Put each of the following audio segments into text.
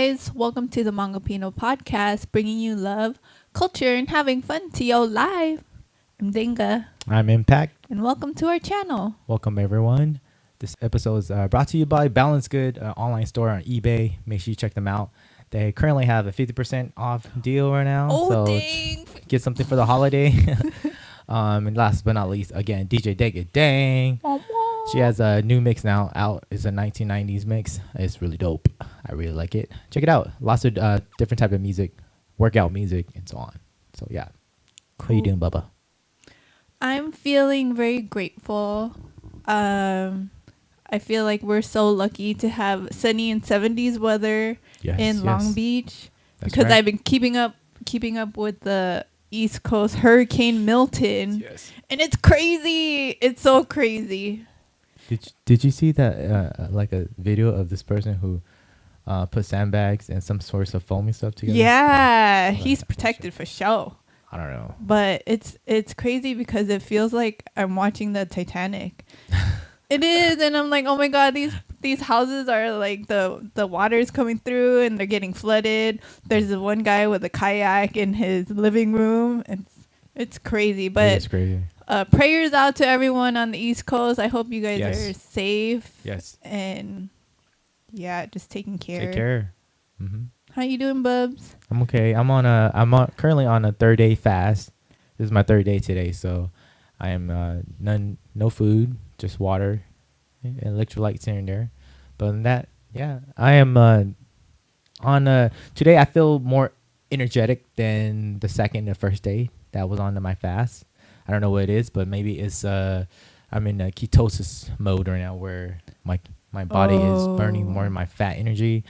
guys, welcome to the Hmongipino Podcast, bringing you love, culture, and having fun to your live. I'm Danga. I'm Impact. And welcome to our channel. Welcome, everyone. This episode is brought to you by Boundless Goodz, online store on eBay. Make sure you check them out. They currently have a 50% off deal right now. Oh, dang. Get something for the holiday. And last but not least, again, djdangadang. She has a new mix now out. It's a 1990s mix. It's really dope. I really like it. Check it out. Lots of different type of music, workout music, and so on. So, yeah. Cool. How you doing, Bubba? I'm feeling very grateful. I feel like we're so lucky to have sunny and 70s weather in Long Beach. That's because right. I've been keeping up with the East Coast Hurricane Milton. Yes. And it's crazy. It's so crazy. Did you see that like a video of this person who put sandbags and some sorts of foamy stuff together? Yeah, he's protected for sure. I don't know. But it's crazy because it feels like I'm watching the Titanic. It is, and I'm like, oh my god, these houses are like the water's coming through and they're getting flooded. There's the one guy with a kayak in his living room. It's crazy, but it's crazy. Prayers out to everyone on the East Coast. I hope you guys are safe. Yes. And yeah, just taking care. Take care. Mm-hmm. How you doing, Bubs? I'm okay. I'm currently on a 3rd-day fast. This is my 3rd day today, so I am no food, just water, and electrolytes here and there. But than that, yeah, I am on today. I feel more energetic than the first day that was on my fast. I don't know what it is, but maybe it's I'm in a ketosis mode right now where my body is burning more of my fat energy,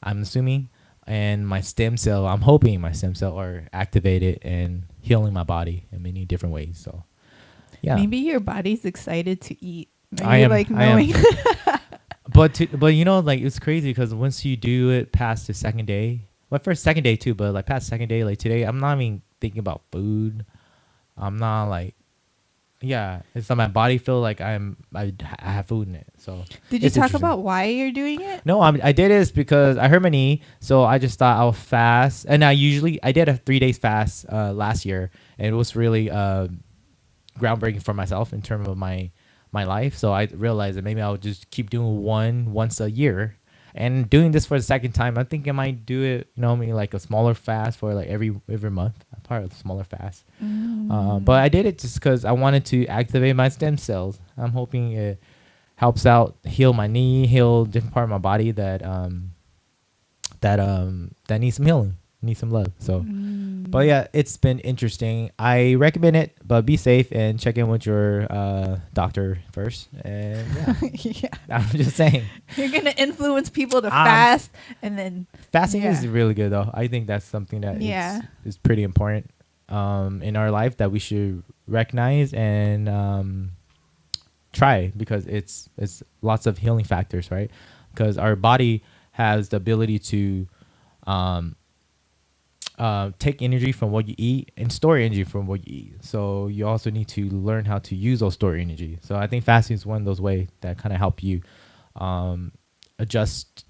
I'm assuming, and I'm hoping my stem cell are activated and healing my body in many different ways. So yeah, maybe your body's excited to eat. Maybe I am knowing. but you know, like, it's crazy because once you do it past the 2nd day, well, first 2nd day too, but like past 2nd day, like today, I'm not even thinking about food. I'm not like, it's like my body feel like I have food in it. So did you talk about why you're doing it? No, I did this because I hurt my knee, so I just thought I'll fast. And I did a 3 days fast last year, and it was really groundbreaking for myself in terms of my life. So I realized that maybe I'll just keep doing once a year. And doing this for the 2nd time, I think I might do it, maybe like a smaller fast for like every month. Part of the smaller fast. But I did it just because I wanted to activate my stem cells. I'm hoping it helps out, heal my knee, heal different part of my body that needs some healing, needs some love. So, but yeah, it's been interesting. I recommend it, but be safe and check in with your doctor first. And yeah, I'm just saying. You're gonna influence people to fast, and then fasting is really good though. I think that's something that is pretty important in our life that we should recognize and try, because it's lots of healing factors, right? Because our body has the ability to take energy from what you eat and store energy from what you eat. So you also need to learn how to use those stored energy. So I think fasting is one of those ways that kind of help you adjust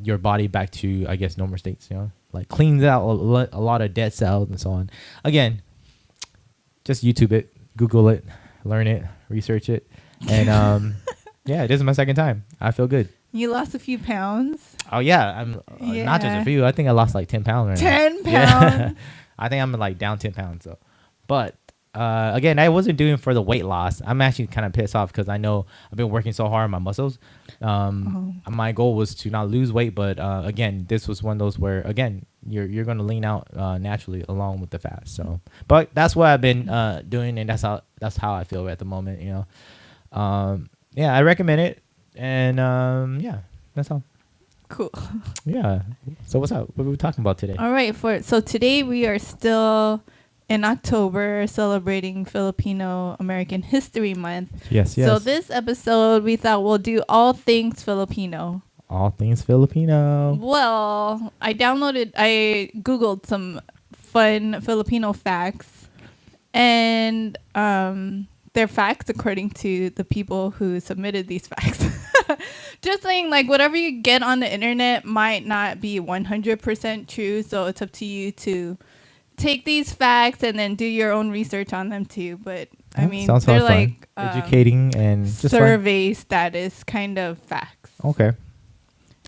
your body back to, I guess, normal states, like cleans out a lot of dead cells and so on. Again, just YouTube it, Google it, learn it, research it. And this is my 2nd time. I feel good. You lost a few pounds. Oh yeah, I'm not just a few. I think I lost like 10 pounds right 10 now. pounds. I think I'm like down 10 pounds. So, but again, I wasn't doing it for the weight loss. I'm actually kind of pissed off because I know I've been working so hard on my muscles. My goal was to not lose weight, but again, this was one of those where again you're going to lean out naturally along with the fast. So, but that's what I've been doing, and that's how I feel at the moment. I recommend it, and that's all. Cool. Yeah. So what's up? What are we talking about today? All right. So today we are still in October celebrating Filipino American History Month. Yes. So this episode we thought we'll do all things Filipino. All things Filipino. Well, I Googled some fun Filipino facts, and they're facts according to the people who submitted these facts. Just saying, like, whatever you get on the internet might not be 100% true. So it's up to you to take these facts and then do your own research on them too. But I mean, sounds they're fun. like Educating and just survey status kind of facts. Okay. Are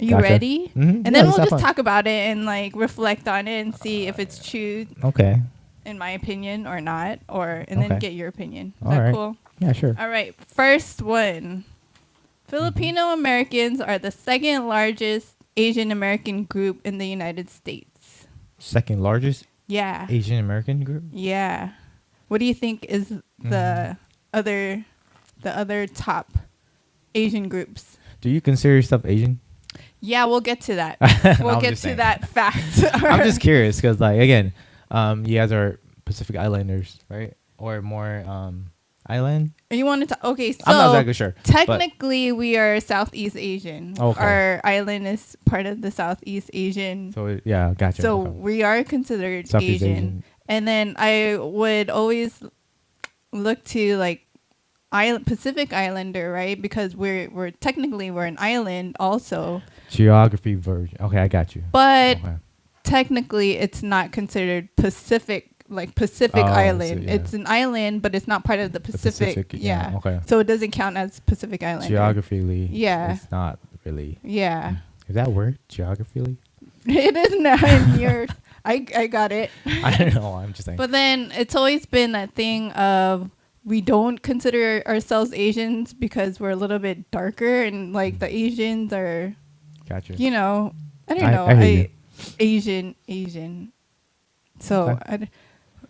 you Gotcha. ready? Mm-hmm. And then we'll just talk about it and like reflect on it and see if it's true. Okay. In my opinion or not, and then get your opinion. Is that right. cool? Yeah, sure. All right. First one. Filipino Americans are the second largest Asian American group in the United States. Second largest Yeah. Asian American group? Yeah. What do you think is the other top Asian groups? Do you consider yourself Asian? Yeah, we'll get to that. We'll get to that fact. I'm just curious because, like, again, you guys are Pacific Islanders, right? Or more island? You wanted to? Okay, so I'm not exactly sure. Technically, we are Southeast Asian. Okay. Our island is part of the Southeast Asian. So yeah, gotcha. So we are considered Southeast Asian. And then I would always look to like Pacific Islander, right? Because we're technically an island also. Geography version. Okay, I got you. But technically, it's not considered Pacific Island. So, it's an island, but it's not part of the Pacific. Yeah. Okay. So it doesn't count as Pacific Island. Geographically. Yeah. It's not really. Yeah. Is that word? Geographically? It is not in your. I got it. I don't know. I'm just saying. But then it's always been that thing of we don't consider ourselves Asians because we're a little bit darker and like the Asians are. Gotcha. You know, I don't know. Asian. So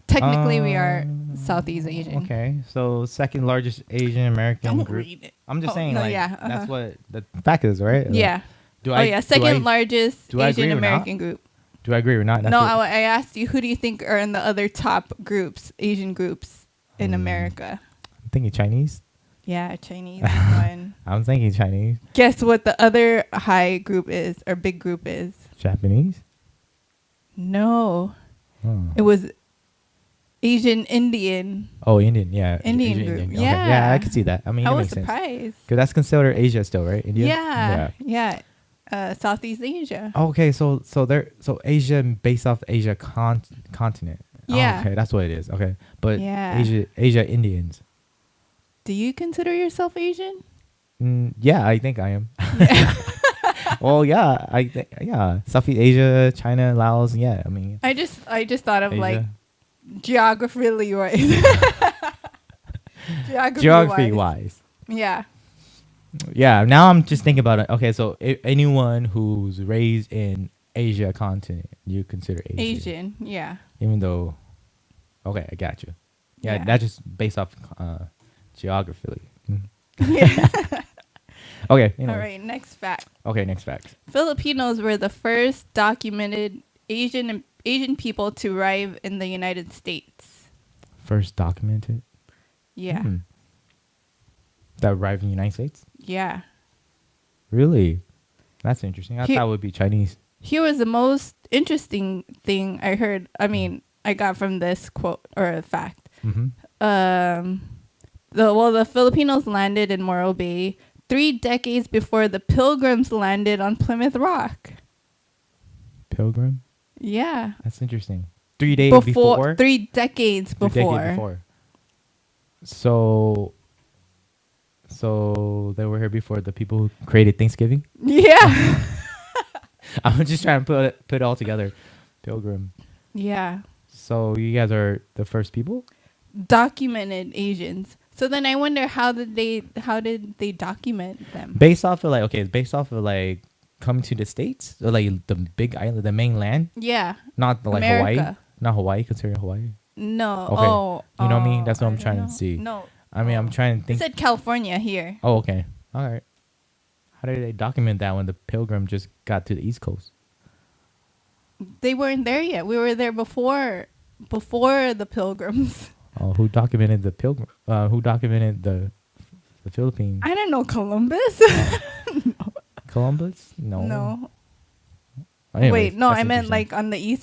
technically we are Southeast Asian. Okay. So second largest Asian American Don't group. read it. I'm just saying, no, like, yeah, that's what the fact is, right? Yeah. Second largest Asian American group. Do I agree or not? No, I asked you, who do you think are in the other top groups, Asian groups in America? I'm thinking Chinese. Yeah, Chinese one. I'm thinking Chinese. Guess what the other high group is, or big group is? Japanese? No. Oh. It was Asian Indian. Oh, Indian, yeah. Indian Asian group. Indian. Yeah. Okay. Yeah, I can see that. I mean, I it was makes sense. surprised. Because that's considered Asia still, right? India? Yeah. Southeast Asia. Okay, so Asia based off Asia continent. Yeah. Oh, okay, that's what it is. Okay, but Yeah. Asia Indians. Do you consider yourself Asian? Yeah, I think I am. Well, yeah, Southeast Asia, China, Laos. Yeah, I mean. I just thought of Asia. like geographically wise. Geography wise. Yeah. Yeah, now I'm just thinking about it. Okay, so anyone who's raised in Asia continent, you consider Asian. Asian, yeah. Even though, okay, I got you. Yeah, Yeah. that's just based off geographically. Yeah. Okay. All right, next fact. Okay, next fact. Filipinos were the first documented Asian people to arrive in the United States. First documented? Yeah. That arrived in the United States? Yeah. Really? That's interesting. I thought it would be Chinese. Here was the most interesting thing I heard. I mean, I got from this quote or a fact. Mm-hmm. The Filipinos landed in Morro Bay 3 decades before the Pilgrims landed on Plymouth Rock. Pilgrim? Yeah. That's interesting. 3 days before? 3 decades before. 3 decades before. So they were here before the people who created Thanksgiving? Yeah. I'm just trying to put it all together. Pilgrim. Yeah. So you guys are the first people? Documented Asians. So then I wonder how did they document them? Based off of coming to the States? Or like the big island, the mainland? Yeah. Not like America. Hawaii? Not Hawaii, considered Hawaii? No. Okay. Oh. You know what I mean? That's what I'm I trying don't to see. know. No. I mean, I'm trying to think. It said California here. Oh, okay. All right. How did they document that when the Pilgrim just got to the East Coast? They weren't there yet. We were there before the Pilgrims. Oh, who documented the Pilgrim? Who documented the Philippines? I don't know, Columbus. Columbus? No. No. Anyways, wait, no, that's I meant interesting. like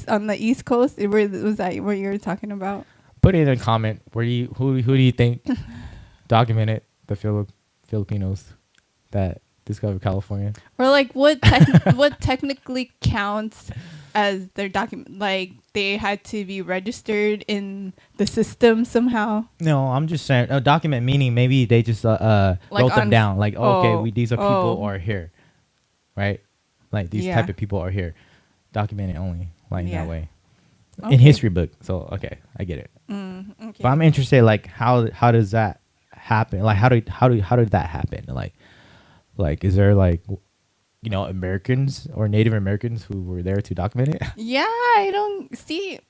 on the East Coast. Was that what you were talking about? Put it in a comment. Who do you think documented the Filipinos that discovered California. Or like what what technically counts as their document? Like they had to be registered in the system somehow. No, I'm just saying document meaning maybe they just wrote them down. Like these are people are here, right? Like these type of people are here, documented only like that way. Okay. In history book. So okay, I get it. Okay. But I'm interested like how does that happen? Like how did that happen? Like is there like Americans or Native Americans who were there to document it? Yeah, I don't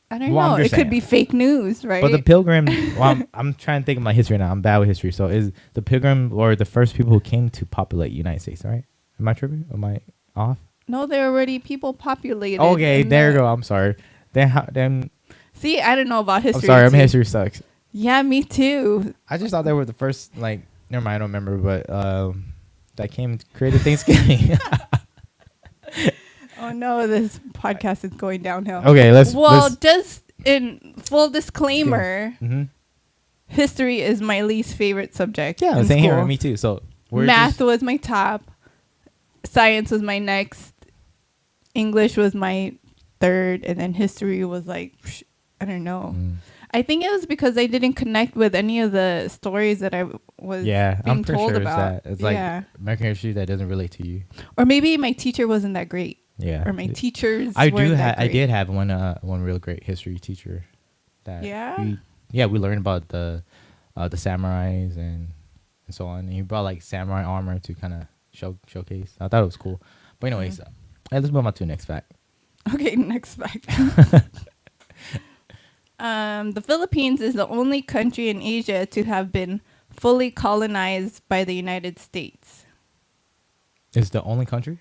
know. It could be fake news, right? But the Pilgrim, I'm trying to think of my history now. I'm bad with history. So is the Pilgrim or the first people who came to populate United States, right? Am I tripping? Am I off? No, there are already people populated. Okay, there you go. I'm sorry. Then see, I don't know about history. I'm sorry, my history sucks. Yeah, me too. I just thought they were the first, like, never mind, I don't remember, but that came and created Thanksgiving. Oh no, this podcast is going downhill. Okay, let's. Just in full disclaimer, history is my least favorite subject. Yeah, same here. Me too. So math was my top. Science was my next. English was my third, and then history was like, I don't know. I think it was because I didn't connect with any of the stories that I was being told about. It's like American history that doesn't relate to you. Or maybe my teacher wasn't that great. Yeah. Or my teachers. I did have one real great history teacher. We learned about the samurais and so on. And he brought like samurai armor to kind of showcase. I thought it was cool. But anyways, let's move on to the next fact. Okay, next fact. The Philippines is the only country in Asia to have been fully colonized by the United States. It's the only country?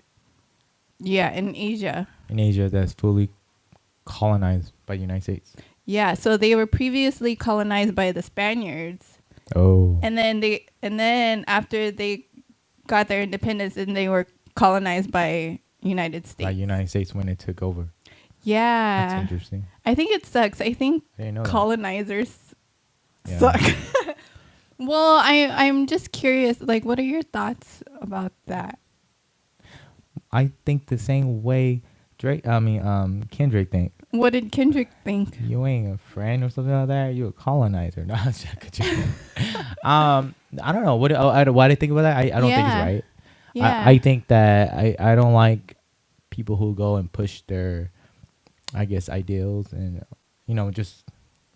Yeah, in Asia. In Asia that's fully colonized by the United States. Yeah, so they were previously colonized by the Spaniards. Oh. And then after they got their independence, and they were colonized by United States. By United States when it took over. Yeah. That's interesting. I think it sucks. I think colonizers suck. Well, I'm just curious, like, what are your thoughts about that? I think the same way Kendrick think. What did Kendrick think? You ain't a friend or something like that. You a colonizer. No, I don't know. Why do I think about that? I don't think it's right. Yeah. I think that I don't like people who go and push their, I guess, ideals and just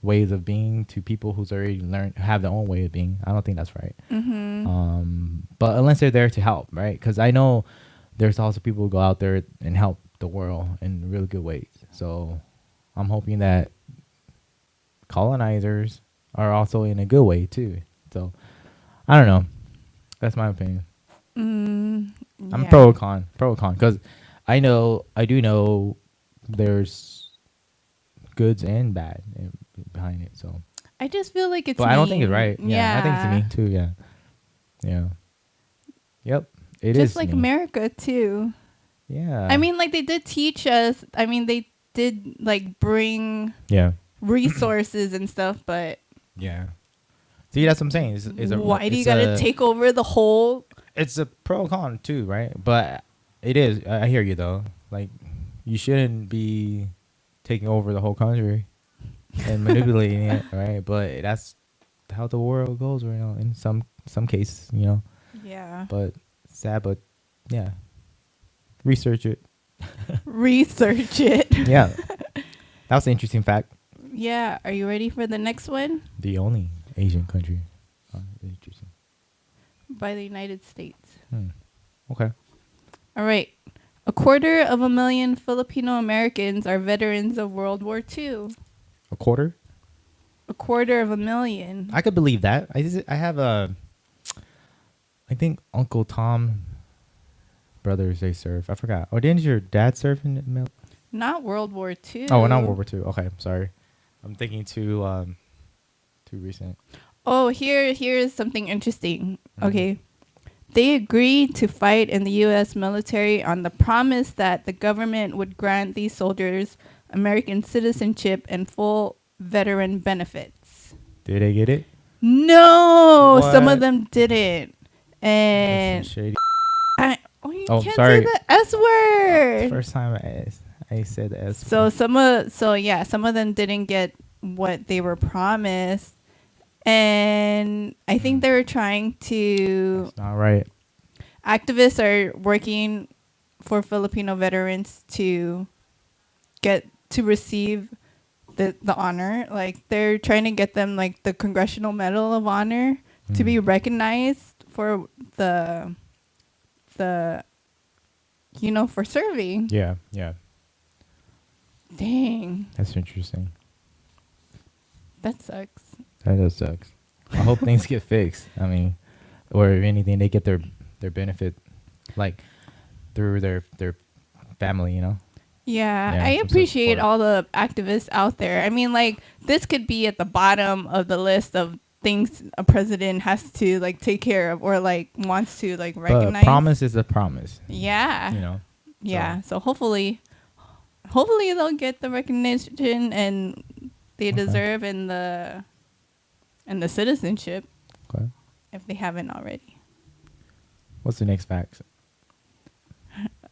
ways of being to people who's already have their own way of being. I don't think that's right. But unless they're there to help, right? Because I know there's also people who go out there and help the world in really good ways. So I'm hoping that colonizers are also in a good way too. So I don't know. That's my opinion. I'm pro or con because I do know there's goods and bad behind it. So I just feel like it's. But I don't think it's right. Yeah, I think it's mean too. Yeah. Yep. It just is like mean. America too. Yeah. I mean, like they did teach us. I mean, they did like bring resources and stuff, but yeah. See, that's what I'm saying. Why do you gotta take over the whole? It's a pro and con too, right? But it is. I hear you though. Like, you shouldn't be taking over the whole country and manipulating it, right? But that's how the world goes right now. In some cases, Yeah. But sad, but yeah. Research it. Research it. Yeah. That was an interesting fact. Yeah. Are you ready for the next one? The only Asian country. Interesting. By the United States. Okay. All right. 250,000 Filipino Americans are veterans of World War II. A quarter? 250,000. I could believe that. I have I think Uncle Tom brothers, they serve. I forgot. Oh, didn't your dad serve in the Not World War II. Oh, not World War II. Okay, sorry. I'm thinking too recent. Oh, here's something interesting. Okay. They agreed to fight in the U.S. military on the promise that the government would grant these soldiers American citizenship and full veteran benefits. Did they get it? No, some of them didn't. And shady. You Oh, can't sorry. say the S word. First time I said the S So word. some of them didn't get what they were promised, and I think they were trying to. That's not right. Activists are working for Filipino veterans to get to receive the honor. Like they're trying to get them like the Congressional Medal of Honor to be recognized for the for serving. Yeah. Dang, That's interesting. that sucks. That does suck. I hope things get fixed. I mean, or if anything, they get their benefit, like through their family. Yeah, Yeah, I some appreciate support. all the activists out there. I mean, like this could be at the bottom of the list of things a president has to like take care of or like wants to like recognize. But promise is a promise. Yeah. Yeah. So hopefully they'll get the recognition and they deserve and the citizenship Okay. if they haven't already. What's the next fact?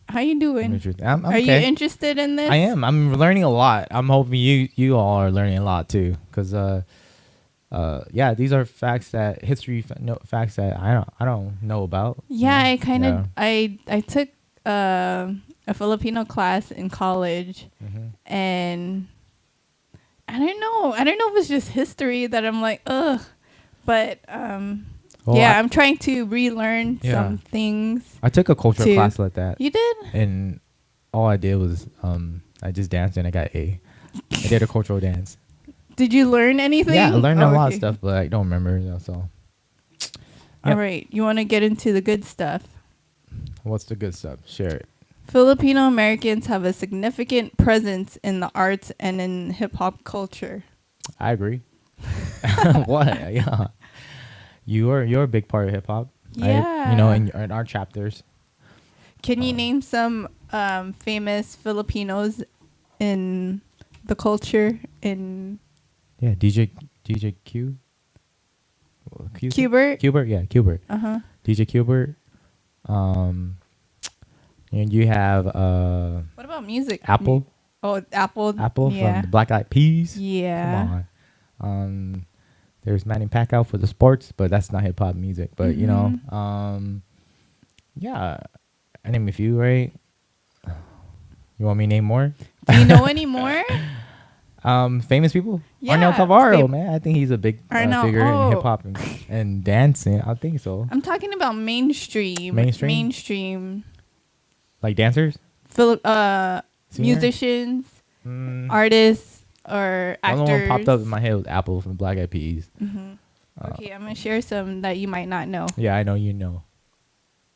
How you doing? I'm Are you okay. interested in this? I am. I'm learning a lot. I'm hoping you all are learning a lot too, because these are facts that facts that I don't know about. Yeah, I kind of I took a Filipino class in college, and I don't know if it's just history that I'm like ugh, but I'm trying to relearn some things. I took a cultural class like that. You did? And all I did was I just danced and I got A. I did a cultural dance. Did you learn anything? Yeah, I learned a lot of stuff, but I don't remember. So. All right, you want to get into the good stuff? What's the good stuff? Share it. Filipino Americans have a significant presence in the arts and in hip hop culture. I agree. What? Yeah. You're a big part of hip hop. Yeah. In our chapters. Can you name some famous Filipinos in the culture in? Yeah, DJ Q. Qbert. Qbert, yeah, Qbert. DJ Qbert. And you have What about music? Apple. Oh, Apple. Apple from the Black Eyed Peas. Yeah. Come on. There's Manny Pacquiao for the sports, but that's not hip hop music. But yeah, I name a few, right? You want me to name more? Do you know any more? Famous people. Yeah, Arnel Tavaro, man. I think he's a big figure in hip hop and dancing. I think so. I'm talking about mainstream. Mainstream. Like dancers? Musicians, artists, or actors. The only one popped up in my head was Apple from Black Eyed Peas. Okay, I'm gonna share some that you might not know. Yeah, I know you know.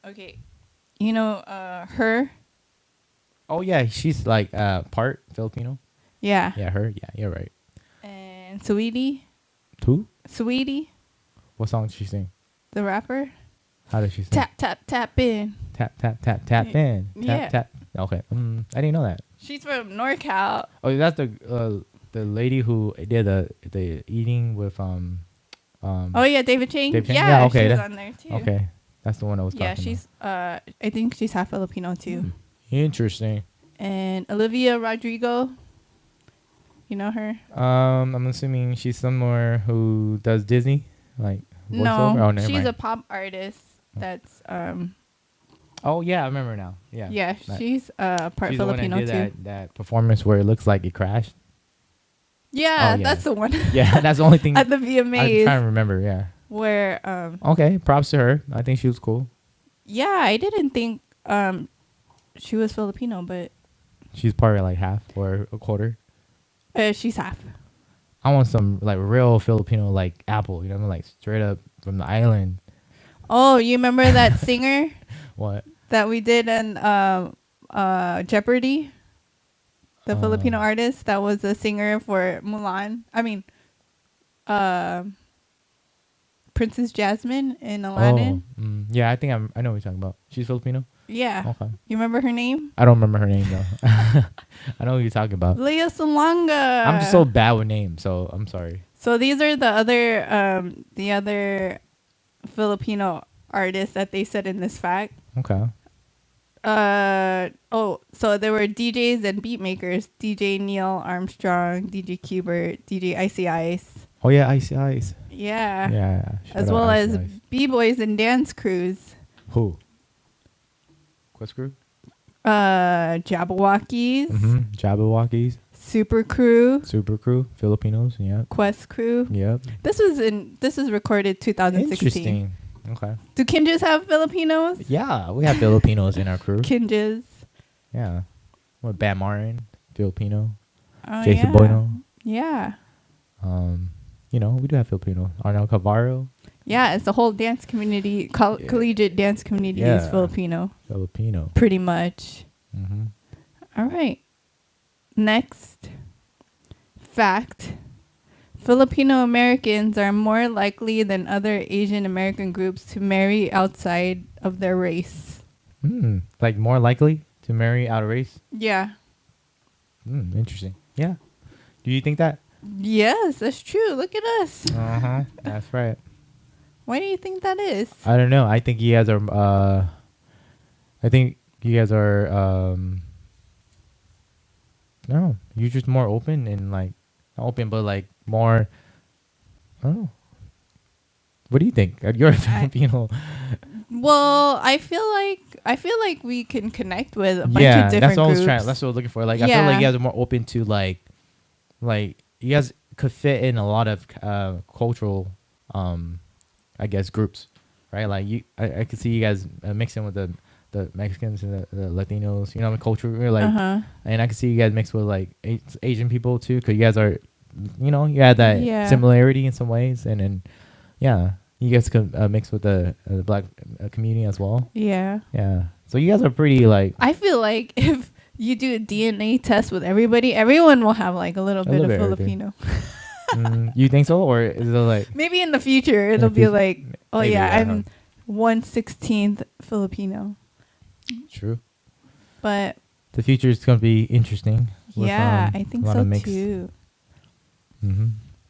Okay, you know her. Oh yeah, she's like part Filipino. Yeah. Yeah, her. Yeah, you're right. And Sweetie. Who? Sweetie. What song does she sing? The rapper. How does she sing? Tap tap tap in. Tap tap tap tap in. Tap tap. Okay. I didn't know that. She's from NorCal. Oh, that's the lady who did the eating with Oh yeah, David Chang. David Chang? Yeah, okay. she's on there too. Okay, that's the one I was talking about. Yeah, she's I think she's half Filipino too. Interesting. And Olivia Rodrigo. You know her? I'm assuming she's somewhere who does Disney, like voiceover? No, Oh, never she's mind. a pop artist. That's Oh yeah, I remember now. Yeah. Yeah, she's part she's Filipino the one that did too. that performance where it looks like it crashed. Yeah, Oh, yeah. that's the one. Yeah, that's the only thing. At the I'm VMAs. trying to remember. Yeah. Where Okay, props to her. I think she was cool. yeah, I didn't think she was Filipino, but She's probably like half or a quarter. she's half. I want some like real Filipino like Apple. You know, like straight up from the island. Oh, you remember that singer What? that we did in Jeopardy? The Filipino artist that was a singer for Mulan. I mean, Princess Jasmine in Aladdin. Oh, yeah, I think I know what you're talking about. She's Filipino. Yeah. Okay. You remember her name? I don't remember her name though. I know who you're talking about. Leah Salonga. I'm just so bad with names, so I'm sorry. So these are the other Filipino artists that they said in this fact. Okay. So there were DJs and beat makers: DJ Neil Armstrong, DJ Qbert, DJ Icy Ice. Oh yeah, Icy Ice. Yeah. Yeah. As well as b-boys and dance crews. Who? Quest Crew? Jabberwockies. Jabberwockies. Super Crew. Super Crew. Filipinos. Yeah. Quest Crew. Yep. This was recorded 2016. Interesting. Okay. Do Kinjas have Filipinos? Yeah, we have Filipinos in our crew. Kinjas. Yeah. What, Bam Martin, Filipino. Oh, Jason yeah. Bueno. Yeah. We do have Filipino. Arnel Cavaro. Yeah, it's the whole dance community, collegiate dance community is Filipino. Filipino. Pretty much. Mm-hmm. All right. Next fact. Filipino Americans are more likely than other Asian American groups to marry outside of their race. Like more likely to marry out of race? Yeah. Interesting. Yeah. Do you think that? Yes, that's true. Look at us. That's right. Why do you think that is? I don't know. I think you guys are no, you're just more open and like not open but like more I don't know. What do you think? You're a Filipino. Well, I feel like we can connect with a bunch of different groups. That's what I was looking for. Like I feel like you guys are more open to like you guys could fit in a lot of cultural I guess groups, right? Like I could see you guys mixing with the Mexicans and the Latinos, the culture, like, and I could see you guys mix with like Asian people too, because you guys are, you had that similarity in some ways, and then, you guys could mix with the black community as well. Yeah. So you guys are pretty like. I feel like if you do a DNA test with everybody, everyone will have like a little bit of Filipino. You think so, or is it like maybe in the future it'll be like, oh maybe, yeah, I'm 1/16 Filipino. True. But the future is going to be interesting. Yeah, I think so too.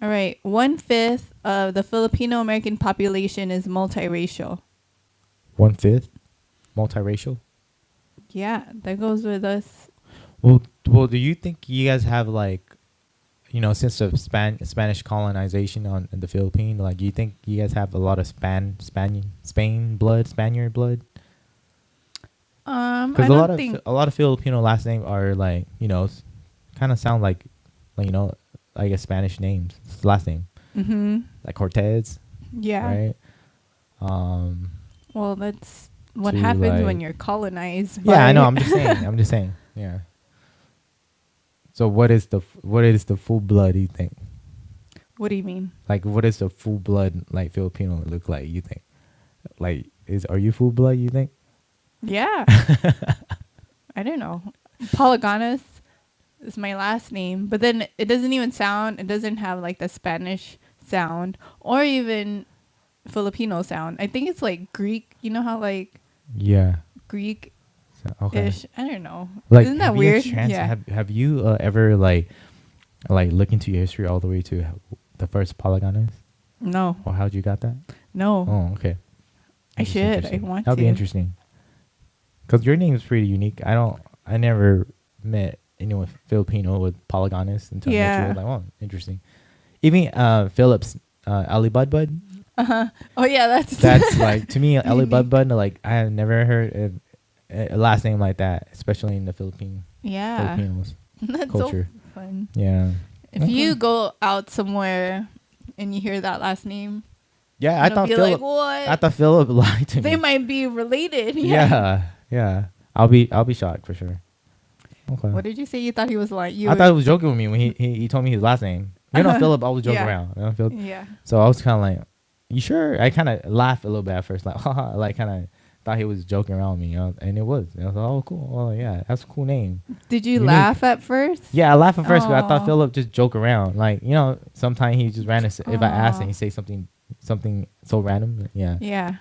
All right. 1/5 of the Filipino American population is multiracial. 1/5? Multiracial? Yeah, that goes with us. Well, do you think you guys have like, since the Spanish colonization in the Philippines, like, do you think you guys have a lot of Spaniard blood? Because a lot of Filipino last names are like, kind of sound like I guess Spanish names, last name, like Cortez. Yeah. Right. Well, that's what happens when you're colonized. Yeah, I know. I'm just saying. Yeah. So what is the full blood? You think? What do you mean? Like, what does the full blood like Filipino look like? You think? Like, are you full blood? You think? Yeah. I don't know. Polaganas is my last name, but then it doesn't have like the Spanish sound or even Filipino sound. I think it's like Greek. You know how like Greek-ish. Okay. I don't know. Like, isn't that weird? Yeah. Have you ever like look into your history all the way to the first Polaganas? No. Or how'd you got that? No. Oh, okay. I should. I want to. That'd be interesting. Because your name is pretty unique. I never met anyone Filipino with Polaganas until I met you. I was like, oh, interesting. Even Phillips, Ali Bud. Oh yeah, that's like, to me, Ali Bud. Like, I have never heard a last name like that, especially in the Filipinos. That's culture. So fun. Yeah. If you go out somewhere and you hear that last name, I thought Philip. Like, what? I thought Philip lied to me. They might be related. Yeah. I'll be shocked for sure. Okay. What did you say? You thought he was lying? I thought he was joking with me when he told me his last name. Philip always joke around. Yeah. So I was kind of like, you sure? I kind of laughed a little bit at first, like, haha, like kind of thought he was joking around with me, and it was. I was like, oh, cool. Oh, yeah, that's a cool name. Did you laugh at first? Yeah, I laughed at first, but I thought Philip just joke around. Like, sometimes he just random. If I ask and he say something so random, yeah. Yeah.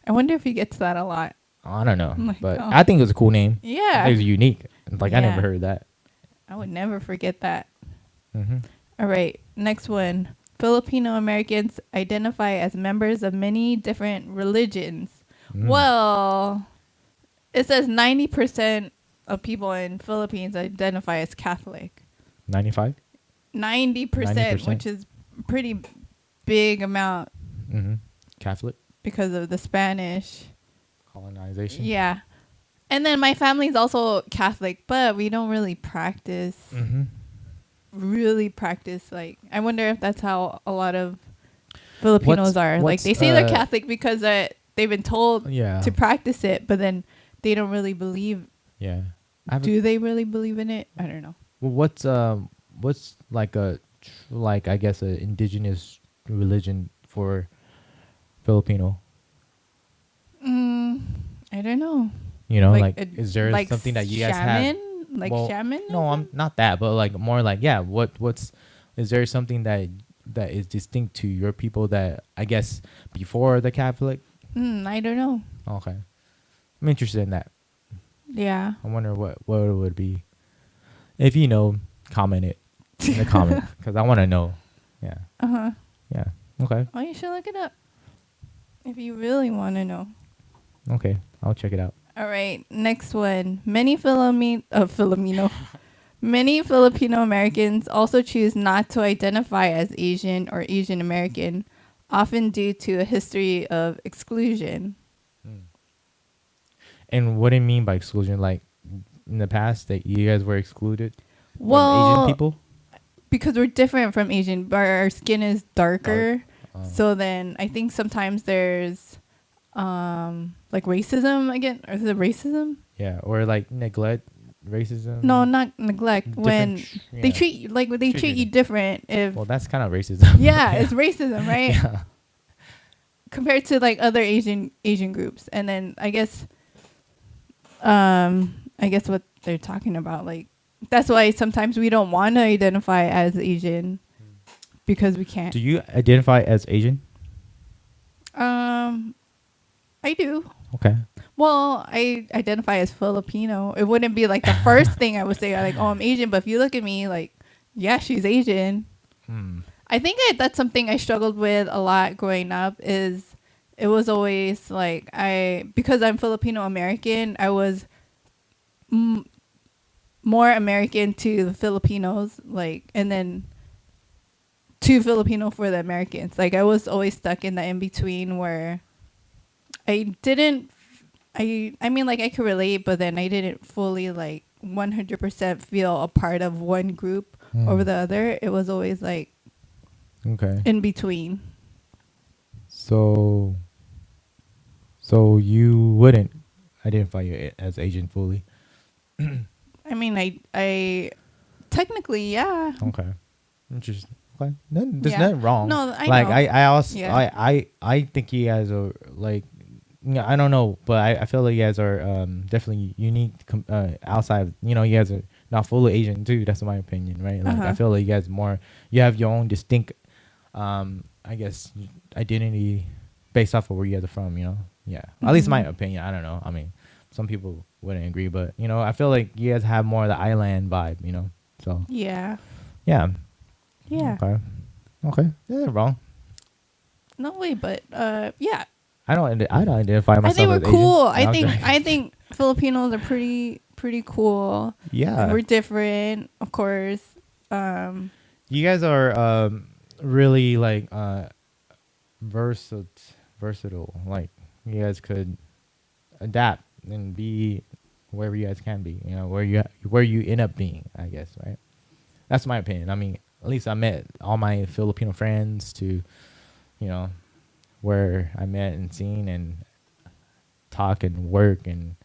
I wonder if he gets that a lot. I don't know, but I think it was a cool name. Yeah. I think it was unique. Like, I never heard that. I would never forget that. All right, next one. Filipino Americans identify as members of many different religions. Well, It says 90% of people in Philippines identify as Catholic. 95. 90%, which is pretty big amount. Mm-hmm. Catholic Because of the Spanish colonization. Yeah. And then my family's also Catholic, but we don't really practice. Mm-hmm. Really practice. Like, I wonder if that's how a lot of Filipinos are. Like, they say they're Catholic because they've been told to practice it, but then they don't really believe. Yeah. Do they really believe in it? I don't know. Well, what's like I guess an indigenous religion for Filipino? I don't know. You know, like is there like something that you guys have? Like shaman? No, I'm not that, but like more like what's is there something that is distinct to your people that I guess before the Catholic? I don't know. Okay, I'm interested in that. Yeah. I wonder what it would be. If you know, comment it in the comment because I want to know. Yeah. Yeah. Okay. Oh, you should look it up if you really want to know. Okay, I'll check it out. All right, next one. Many Many Filipino Americans also choose not to identify as Asian or Asian American, often due to a history of exclusion. And what do you mean by exclusion? Like in the past that you guys were excluded from Asian people? Because we're different from Asian, but our skin is darker. So then I think sometimes there's like racism again, or is it racism? Yeah, or like neglect, racism. No, not neglect. When they treat you different. Well, that's kind of racism. Yeah, it's racism, right? Yeah. Compared to like other Asian groups, and then I guess what they're talking about, like that's why sometimes we don't want to identify as Asian because we can't. Do you identify as Asian? I do. Okay. Well, I identify as Filipino. It wouldn't be like the first thing I would say, like, oh, I'm Asian. But if you look at me, like, yeah, she's Asian. I think that's something I struggled with a lot growing up. Is it was always like because I'm Filipino American, I was more American to the Filipinos, like, and then too Filipino for the Americans. Like, I was always stuck in the in between where I mean, like, I could relate, but then I didn't fully, like, 100% feel a part of one group over the other. It was always, like, in between. So you wouldn't identify as Asian fully? I mean, I technically, yeah. Okay. Interesting. Okay. There's nothing wrong. No, I like, know. I also, I think you guys are, like, yeah, I don't know, but I feel like you guys are definitely unique outside. You know, you guys are not fully Asian too. That's my opinion, right? Like, I feel like you guys you have your own distinct, I guess, identity based off of where you guys are from. You know, yeah. At least my opinion. I don't know. I mean, some people wouldn't agree, but you know, I feel like you guys have more of the island vibe. You know, so yeah. Okay. That's wrong. No way, but yeah. I don't identify myself. I think we're as cool. Asian. I think Filipinos are pretty cool. Yeah, we're different, of course. You guys are really like versatile. Like, you guys could adapt and be wherever you guys can be. You know, where you end up being, I guess, right? That's my opinion. I mean, at least I met all my Filipino friends to, you know, where I met and seen and talk and work and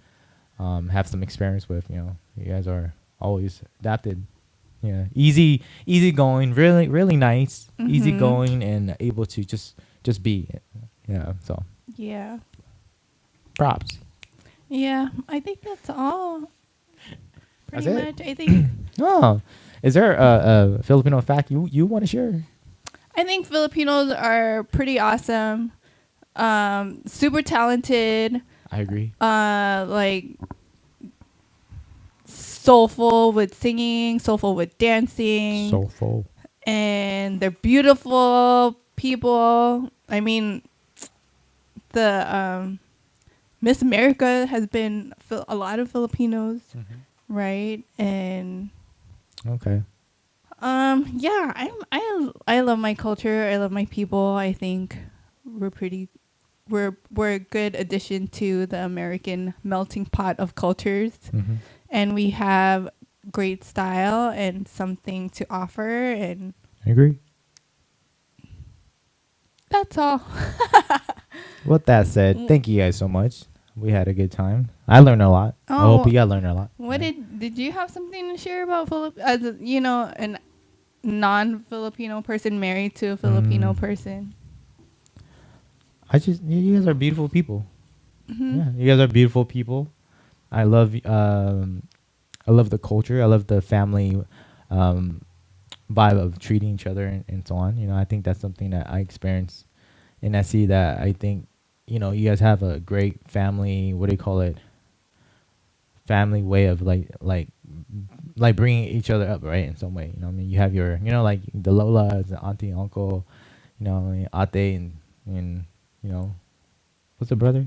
have some experience with. You know, you guys are always adapted. Yeah, easy going, really nice, easy going, and able to just be. Yeah, so yeah, props. Yeah, I think that's all. Pretty That's much, I think. Oh, is there a Filipino fact you want to share? I think Filipinos are pretty awesome, super talented. I agree. Like soulful with singing, soulful with dancing. Soulful. And they're beautiful people. I mean, the Miss America has been a lot of Filipinos, right? And Okay. yeah, I love my culture. I love my people. I think we're a good addition to the American melting pot of cultures, and we have great style and something to offer, and I agree. that's all. With that said, thank you guys so much. We had a good time. I learned a lot. I hope you guys learned a lot. What did you have something to share about as a, an non-Filipino person married to a Filipino person? You guys are beautiful people. Yeah, you guys are beautiful people. I love the culture. I love the family vibe of treating each other and so on. I think that's something that I experience, and I see that. I think you guys have a great family. What do you call it? Family way of like bringing each other up, right? In some way, I mean, you have your, like the Lolas, the auntie, uncle, ate, and what's the brother?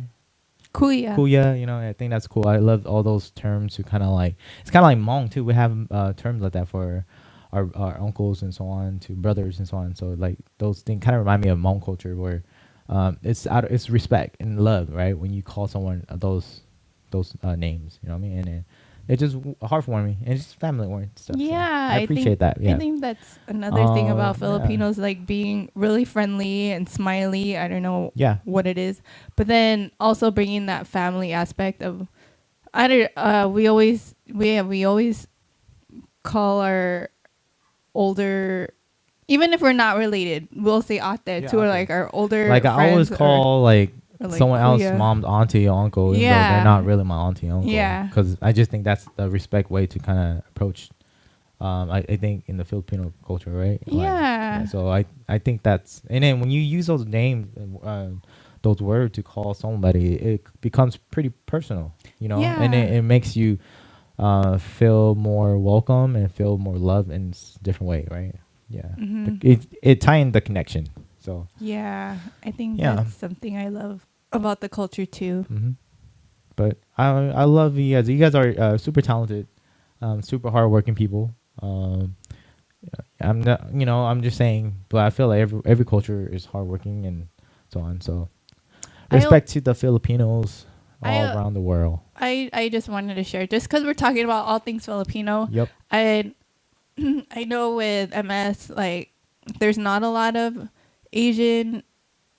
Kuya. Kuya, I think that's cool. I love all those terms to kind of like, it's kind of like Hmong too. We have terms like that for our uncles and so on, to brothers and so on. So like those things kind of remind me of Hmong culture, where it's respect and love, right? When you call someone those names, you know what I mean? And it's just heartwarming and it's just family oriented stuff. Yeah, so I appreciate that. Yeah, I think that's another thing about Filipinos, like being really friendly and smiley. I don't know what it is, but then also bringing that family aspect of, we always call our older, even if we're not related, we'll say ate to like our older. Like I always call like someone else kuya. Mom's auntie or uncle, even though they're not really my auntie or uncle. Yeah. Because I just think that's the respect way to kind of approach. I think in the Filipino culture, right? Yeah. So I think that's, and then when you use those names, those words to call somebody, it becomes pretty personal, and it makes you feel more welcome and feel more love in a different way, right? Yeah. It tie in the connection. So yeah, I think that's something I love about the culture too. But I love you guys. You guys are super talented, super hardworking people. I'm not, I'm just saying, but I feel like every culture is hardworking and so on. So respect to the Filipinos all around the world. I just wanted to share, just because we're talking about all things Filipino. Yep. I know with MS, like there's not a lot of Asian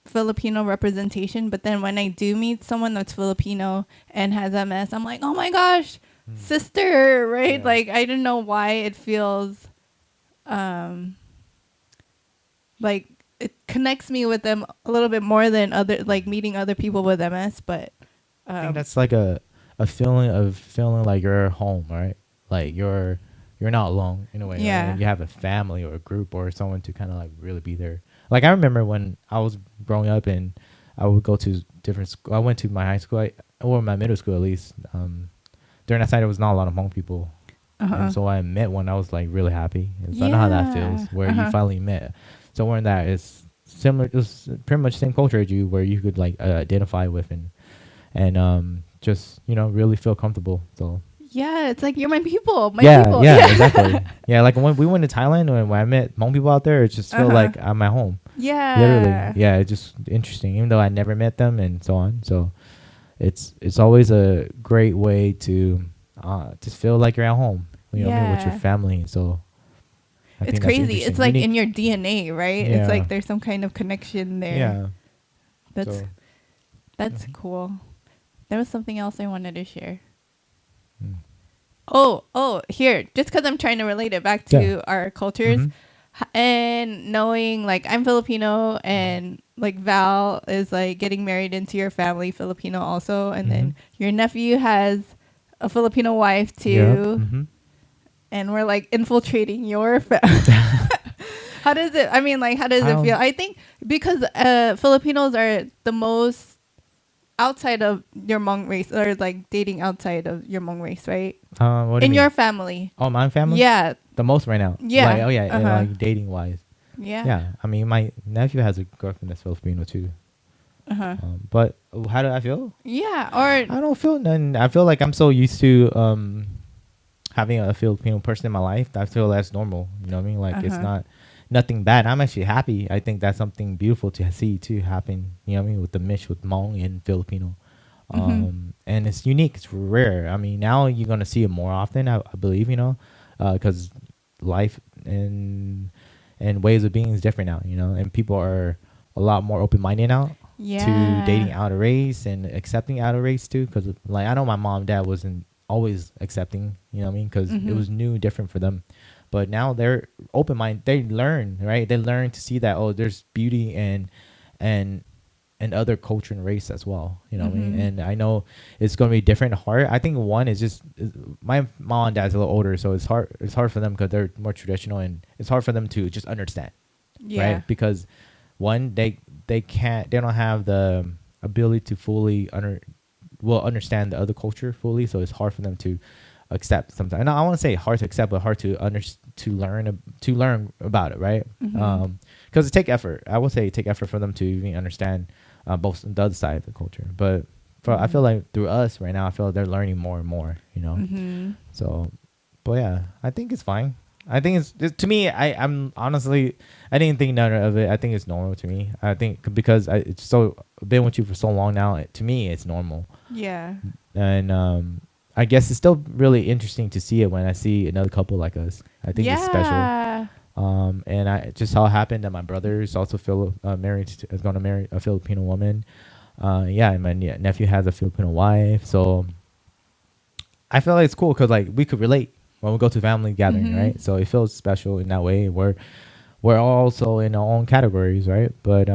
Filipino representation, but then when I do meet someone that's Filipino and has MS, I'm like, oh my gosh, sister, right? Yeah. Like I don't know why it feels like it connects me with them a little bit more than meeting other people with MS. But I think that's like a feeling of feeling like you're home, right? Like you're not alone in a way. Yeah. Right? You have a family or a group or someone to kind of like really be there. Like I remember when I was growing up and I would go to different schools. I went to my high school or my middle school at least. During that time, there was not a lot of Hmong people. And so I met one. I was like really happy. And so I know how that feels, where you finally met someone that is similar. It's pretty much the same culture as you, where you could like identify with and just really feel comfortable. So yeah, it's like you're my people. Yeah, exactly. Yeah, like when we went to Thailand, when I met Hmong people out there, it just felt like I'm at home. Yeah, literally. Yeah, it's just interesting, even though I never met them and so on. So it's always a great way to just feel like you're at home. With your family. So it's crazy. It's like in your DNA, right? Yeah. It's like there's some kind of connection there. Yeah, that's cool. There was something else I wanted to share. Oh, here, just because I'm trying to relate it back to our cultures, and knowing like I'm Filipino and like Val is like getting married into your family Filipino also, and then your nephew has a Filipino wife too, and we're like infiltrating your how does it feel? I think because Filipinos are the most outside of your Hmong race, or like dating outside of your Hmong race, right? What in your family? Oh, my family? Yeah, the most right now. Yeah. Like, like dating wise. Yeah. I mean, my nephew has a girlfriend that's Filipino too. Uh-huh. But how do I feel? Yeah. Or I don't feel none. I feel like I'm so used to having a Filipino person in my life. I feel that's normal. You know what I mean? Like it's uh-huh. not nothing bad. I'm actually happy. I think that's something beautiful to see too happen. You know what I mean? With the mix with Hmong and Filipino. Mhm. And it's unique. It's rare. I mean, now you're gonna see it more often. I believe, you know, because life and ways of being is different now. You know, and people are a lot more open minded now to dating Yeah. out of race and accepting out of race too. Because like I know my mom and dad wasn't always accepting. You know what I mean? Because it Mhm. was new, different for them. But now they're open minded. They learn, right? They learn to see that there's beauty and and other culture and race as well. You know what I mean? Mhm. And I know it's going to be different hard. I think one is just my mom and dad's a little older, so it's hard. It's hard for them because they're more traditional, and it's hard for them to just understand, Yeah. right? Because one, they don't have the ability to fully understand the other culture fully, so it's hard for them to accept sometimes. And I want to say hard to accept, but hard to to learn about it, right? Mhm. Because it take effort. I would say it take effort for them to even understand both the other side of the culture. But I feel Mhm. like through us right now, I feel like they're learning more and more. You know, Mhm. so but yeah, I think it's fine. I think to me. I'm honestly, I didn't think none of it. I think it's normal to me. I think because it's so been with you for so long now. To me, it's normal, Yeah. and I guess it's still really interesting to see it when I see another couple like us. I think it's special. Yeah. And I just how it happened that my brother is also married is going to marry a Filipino woman. Yeah, and my nephew has a Filipino wife, so I feel like it's cool because like we could relate when we go to family gathering, Mhm. right? So it feels special in that way. We're also in our own categories, right? But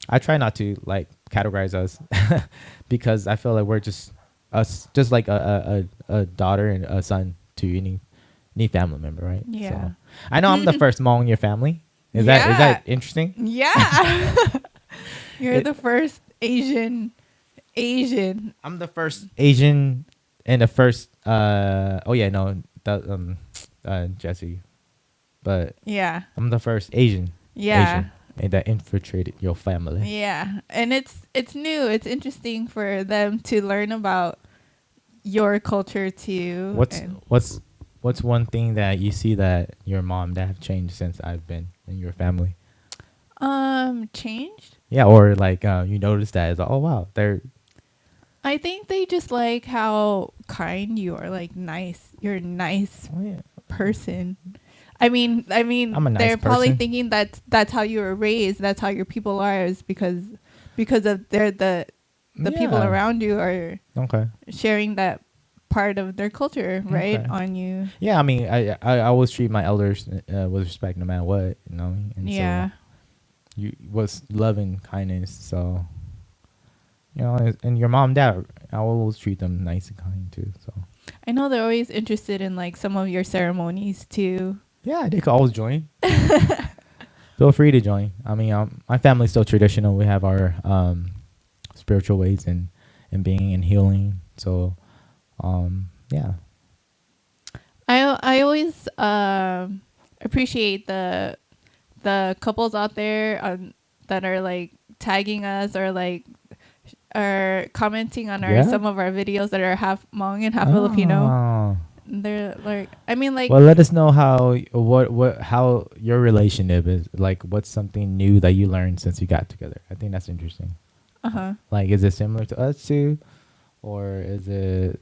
I try not to like categorize us because I feel like we're just us, just like a daughter and a son to any family member, right? Yeah. So I know I'm the first Hmong in your family. Is Yeah. that interesting? Yeah. You're It the first Asian. I'm the first Asian and the first oh yeah no that Jesse, but Yeah. I'm the first Yeah. Asian and that infiltrated your family. Yeah. And it's new. It's interesting for them to learn about your culture too. What's And what's what's one thing that you see that your mom and dad have changed since I've been in your family? changed. Yeah, or like you notice that it's like, oh wow, they're I think they just like how kind you are, like nice. You're a nice oh yeah, person. I mean, I'm a nice they're probably person. thinking that that's how you were raised. That's how your people are, is because of they're the people Yeah. around you are Okay. sharing that part of their culture, right, Okay. on you. Yeah, I mean, I always treat my elders with respect, no matter what, you know. And so Yeah, you was love and kindness. So you know, and your mom, and dad, I always treat them nice and kind too. So I know they're always interested in like some of your ceremonies too. yeah, they could always join. Feel free to join. I mean, my family's still traditional. We have our spiritual ways and being and healing. So yeah. I always appreciate the couples out there that are like tagging us or like are commenting on our Yeah. some of our videos that are half Hmong and half Filipino. Oh. They're like, I mean, like, Well, let us know how your relationship is. Like, what's something new that you learned since you got together? I think that's interesting. Like, is it similar to us too, or is it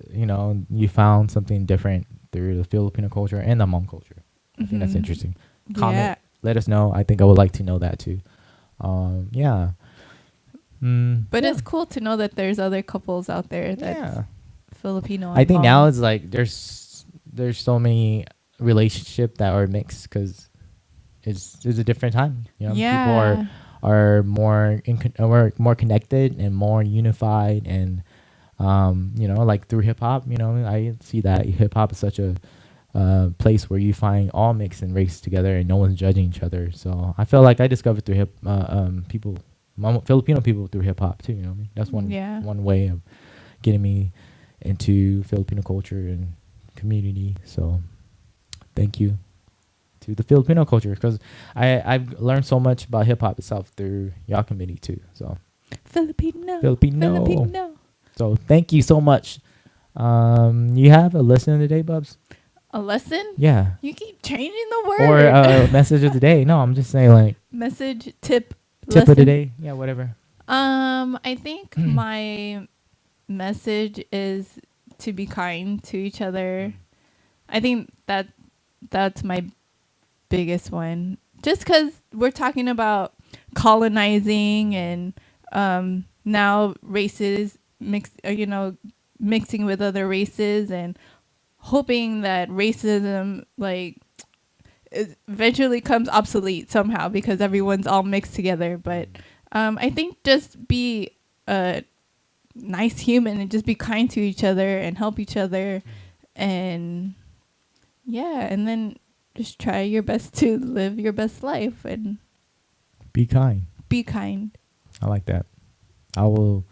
you found something different through the Filipino culture and the Hmong culture? I think that's interesting. yeah. Comment, let us know. I think I would like to know that too. Yeah. But Yeah. it's cool to know that there's other couples out there that's Yeah. Filipino I and think now Hmong. it's like there's so many relationship that are mixed because it's a different time. You know, people Yeah. are more connected and more unified, and like through hip hop. You know, I see that hip hop is such a place where you find all mix and race together, and no one's judging each other. So I feel like I discovered through people, Filipino people through hip hop too. You know, what I mean? That's Yeah. one way of getting me into Filipino culture and community. So thank you to the Filipino culture because I've learned so much about hip hop itself through y'all community too. So Filipino. Filipino. Filipino. So thank you so much. You have a lesson today, Bubs? A lesson? Yeah. You keep changing the word. Or a message of the day. No, I'm just saying like message, tip of lesson. the day. Yeah, whatever. I think my message is to be kind to each other. I think that's my biggest one. Just because we're talking about colonizing and now races mixing with other races and hoping that racism like eventually comes obsolete somehow because everyone's all mixed together. But I think just be a nice human and just be kind to each other and help each other, and and then just try your best to live your best life and be kind. Be kind. I like that. I will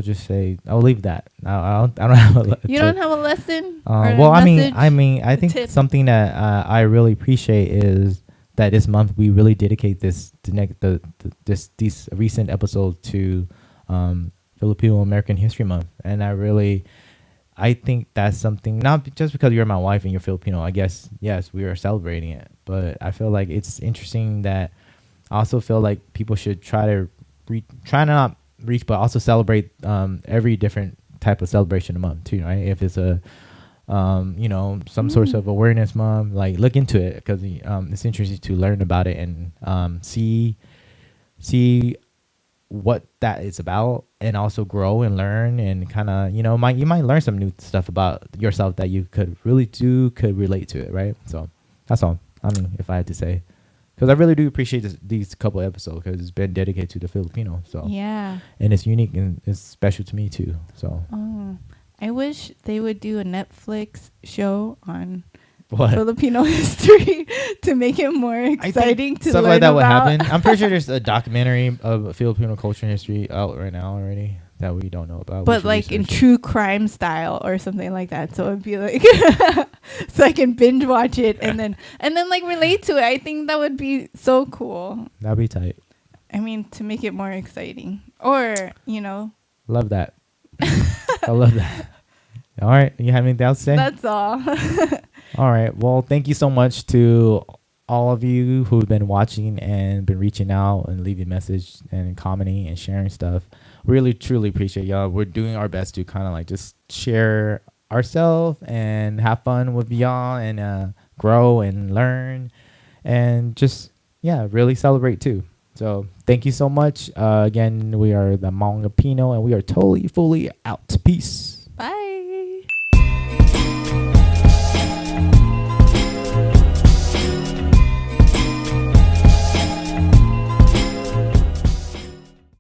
just say I'll leave that. I don't have a lesson. You don't have a lesson? Well, I think something that I really appreciate is that this month we really dedicate these recent episodes to Filipino American History Month, and I think that's something, not just because you're my wife and you're Filipino. I guess yes, we are celebrating it, but I feel like it's interesting that I also feel like people should try to not reach, but also celebrate every different type of celebration a month too, right? If it's a some sorts of awareness month, like look into it because it's interesting to learn about it and see what that is about, and also grow and learn and kind of you might learn some new stuff about yourself that you could relate to it, right? So that's all. I mean, if I had to say, because I really do appreciate these couple episodes because it's been dedicated to the Filipino. So yeah, and it's unique and it's special to me too. So I wish they would do a Netflix show on what? Filipino history to make it more exciting to stuff learn like that would about. happen. I'm pretty sure there's a documentary of Filipino culture and history out right now already that we don't know about. But like in true crime style or something like that. So it'd be like so I can binge watch it and then like relate to it. I think that would be so cool. That'd be tight. I mean, to make it more exciting. Or, Love that. I love that. All right. You have anything else to say? That's all. All right. Well, thank you so much to all of you who've been watching and been reaching out and leaving message and commenting and sharing stuff. Really, truly appreciate y'all. We're doing our best to kind of like just share ourselves and have fun with y'all and grow and learn and just, really celebrate too. So thank you so much. Again, we are the Hmongipino and we are totally, fully out. Peace. Bye.